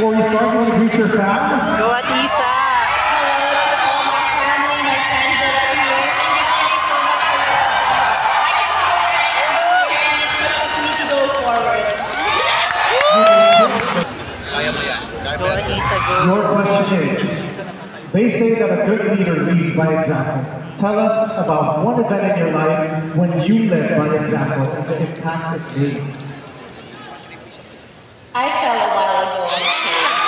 Before we start, you want to greet your fans? Go Atisa! Hello to all my family, my friends that are here. Thank you so much for your support. I can power energy here and it pushes me to go forward. Kaya mo yan. Go Atisa, go! Your question is, they say that a good leader leads by example. Tell us about one event in your life when you led by example and the impact it made. I fell a while ago on stage.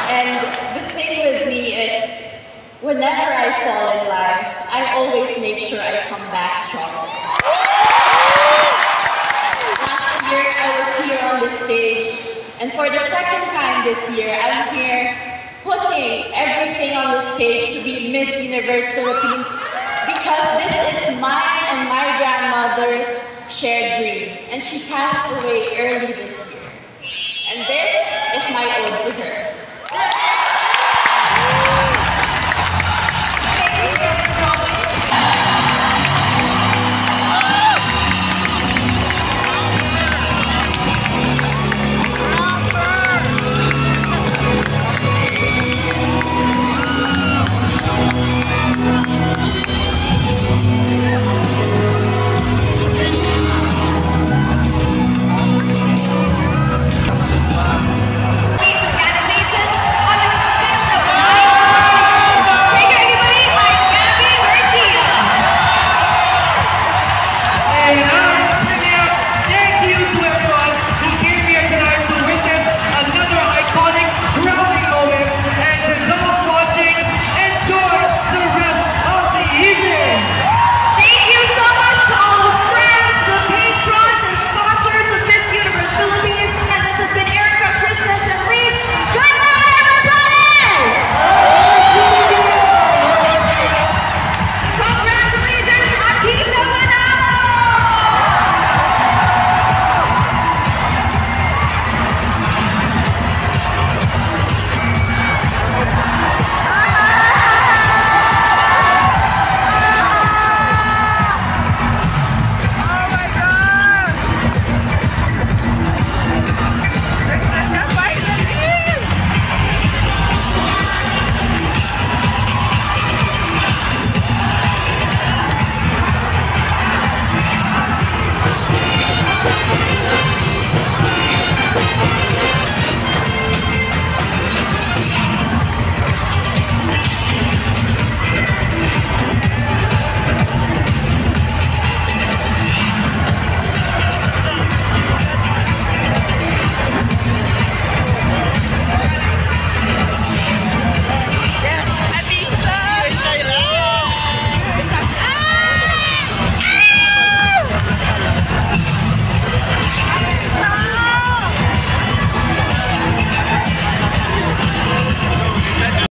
And the thing with me is, whenever I fall in life, I always make sure I come back stronger. Last year, I was here on the stage, and for the second time this year, I'm here putting everything on the stage to be Miss Universe Philippines because this is mine and my grandmother's shared dream, and she passed away early this year. And this is my ode to her.